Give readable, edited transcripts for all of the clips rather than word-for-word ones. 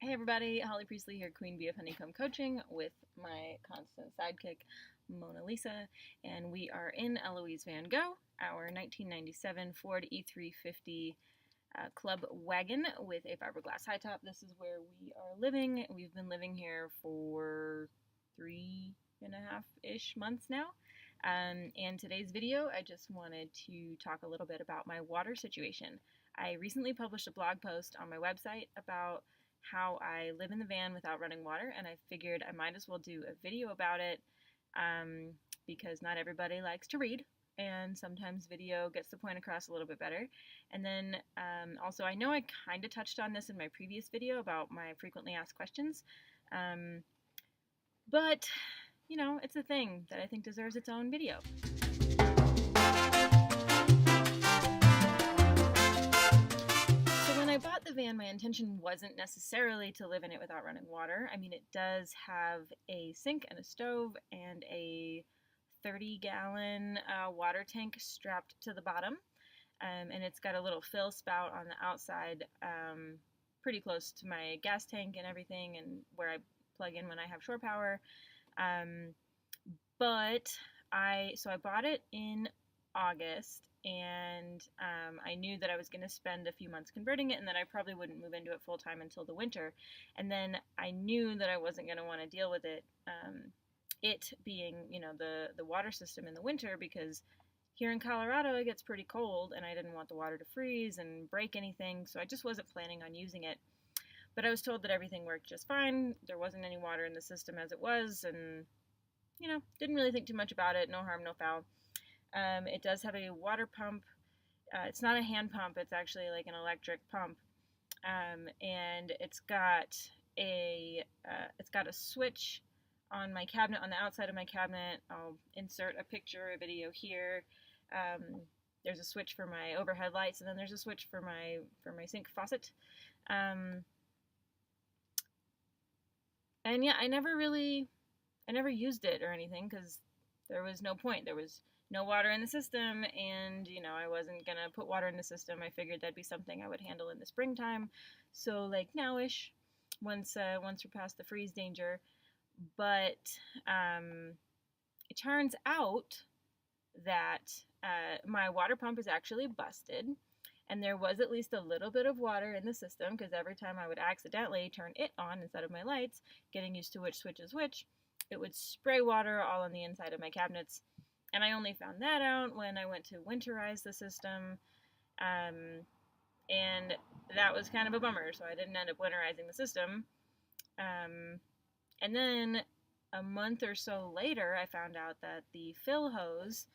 Hey everybody, Holly Priestley here, Queen Bee of Honeycomb Coaching with my constant sidekick, Mona Lisa, and we are in Eloise Van Gogh, our 1997 Ford E350 club wagon with a fiberglass high top. This is where we are living. We've been living here for 3.5-ish months now. And today's video, I just wanted to talk a little bit about my water situation. I recently published a blog post on my website about how I live in the van without running water, and I figured I might as well do a video about it because not everybody likes to read, and sometimes video gets the point across a little bit better. And then also, I know I kind of touched on this in my previous video about my frequently asked questions, but you know, it's a thing that I think deserves its own video. When I bought the van, my intention wasn't necessarily to live in it without running water. I mean, it does have a sink and a stove and a 30-gallon water tank strapped to the bottom. And it's got a little fill spout on the outside, pretty close to my gas tank and everything, and where I plug in when I have shore power. But I bought it in August, and I knew that I was going to spend a few months converting it, and that I probably wouldn't move into it full time until the winter. And then I knew that I wasn't going to want to deal with it, it being, you know, the water system in the winter, because here in Colorado it gets pretty cold, and I didn't want the water to freeze and break anything, so I just wasn't planning on using it. But I was told that everything worked just fine. There wasn't any water in the system as it was, and you know, didn't really think too much about it. No harm, no foul. It does have a water pump. It's not a hand pump. It's actually like an electric pump, and it's got a switch on my cabinet, on the outside of my cabinet. I'll insert a picture, a video here. There's a switch for my overhead lights, and then there's a switch for my sink faucet. And yeah, I never used it or anything because there was no point. There was no water in the system, and you know, I wasn't gonna put water in the system. I figured that'd be something I would handle in the springtime, so like now-ish, once we're past the freeze danger. But it turns out that my water pump is actually busted, and there was at least a little bit of water in the system, because every time I would accidentally turn it on instead of my lights, getting used to which switch is which, it would spray water all on the inside of my cabinets. And I only found that out when I went to winterize the system, and that was kind of a bummer, so I didn't end up winterizing the system. And then a month or so later, I found out that the fill hose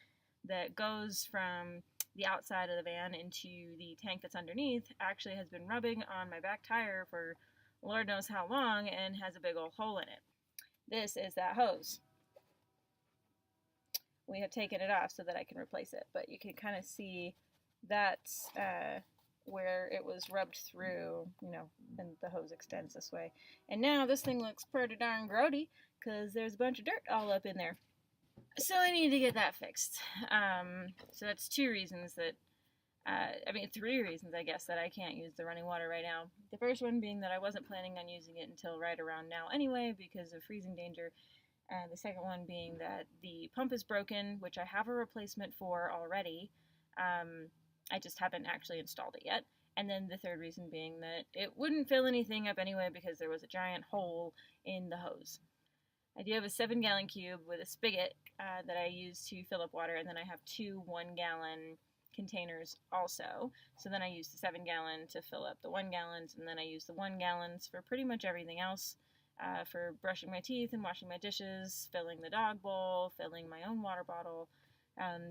that goes from the outside of the van into the tank that's underneath actually has been rubbing on my back tire for Lord knows how long, and has a big old hole in it. This is that hose. We have taken it off so that I can replace it, but you can kind of see that's where it was rubbed through, you know, and the hose extends this way. And now this thing looks pretty darn grody because there's a bunch of dirt all up in there. So I need to get that fixed. So that's two reasons that, three reasons, I guess, that I can't use the running water right now. The first one being that I wasn't planning on using it until right around now anyway because of freezing danger. And the second one being that the pump is broken, which I have a replacement for already. I just haven't actually installed it yet. And then the third reason being that it wouldn't fill anything up anyway because there was a giant hole in the hose. I do have a 7-gallon cube with a spigot that I use to fill up water, and then I have two 1-gallon containers also. So then I use the 7-gallon to fill up the 1 gallons, and then I use the 1 gallons for pretty much everything else. For brushing my teeth and washing my dishes, filling the dog bowl, filling my own water bottle,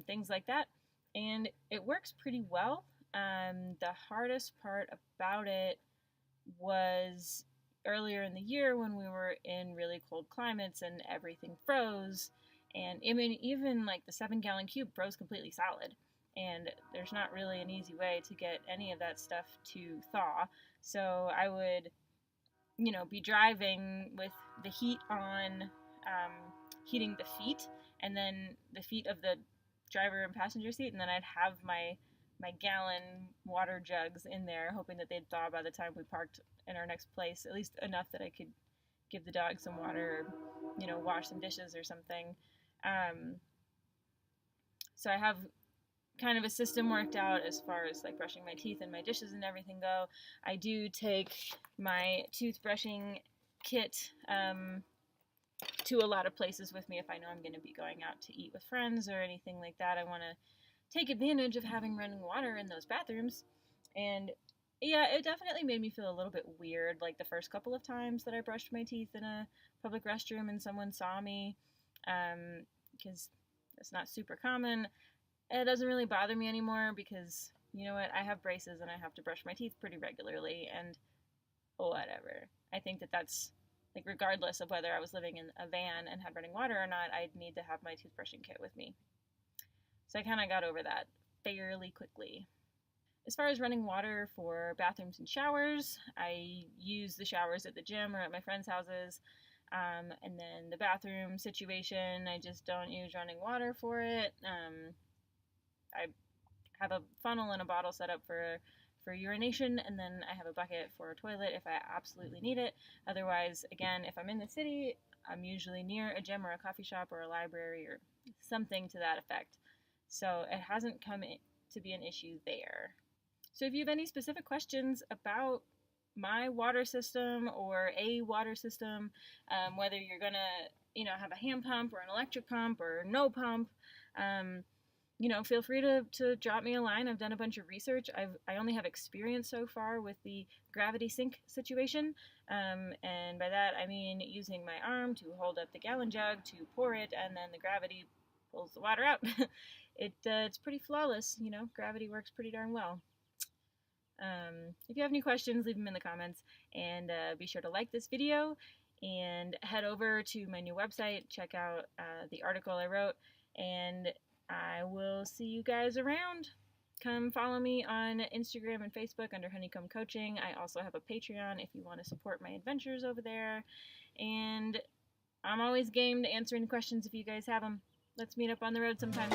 things like that. And it works pretty well. The hardest part about it was earlier in the year when we were in really cold climates and everything froze. And I mean, even like the 7-gallon cube froze completely solid. And there's not really an easy way to get any of that stuff to thaw. So I would, you know, be driving with the heat on, heating the feet, and then the feet of the driver and passenger seat, and then I'd have my my gallon water jugs in there, hoping that they'd thaw by the time we parked in our next place, at least enough that I could give the dog some water, or, wash some dishes or something. So I have kind of a system worked out as far as like brushing my teeth and my dishes and everything go. I do take my toothbrushing kit to a lot of places with me if I know I'm going to be going out to eat with friends or anything like that. I want to take advantage of having running water in those bathrooms. And yeah, it definitely made me feel a little bit weird, like the first couple of times that I brushed my teeth in a public restroom and someone saw me, because it's not super common. It doesn't really bother me anymore because, you know what, I have braces and I have to brush my teeth pretty regularly, and whatever. I think that that's, like, regardless of whether I was living in a van and had running water or not, I'd need to have my toothbrushing kit with me. So I kind of got over that fairly quickly. As far as running water for bathrooms and showers, I use the showers at the gym or at my friends' houses. And then the bathroom situation, I just don't use running water for it. I have a funnel and a bottle set up for urination, and then I have a bucket for a toilet if I absolutely need it. Otherwise, again, if I'm in the city, I'm usually near a gym or a coffee shop or a library or something to that effect. So it hasn't come to be an issue there. So if you have any specific questions about my water system or a water system, whether you're gonna, have a hand pump or an electric pump or no pump, feel free to drop me a line. I've done a bunch of research. I only have experience so far with the gravity sink situation, and by that I mean using my arm to hold up the gallon jug to pour it, and then the gravity pulls the water out. It's pretty flawless. Gravity works pretty darn well. If you have any questions, leave them in the comments, and be sure to like this video and head over to my new website, check out the article I wrote, and I will see you guys around. Come follow me on Instagram and Facebook under Honeycomb Coaching. I also have a Patreon if you want to support my adventures over there, and I'm always game to answer any questions if you guys have them. Let's meet up on the road sometime.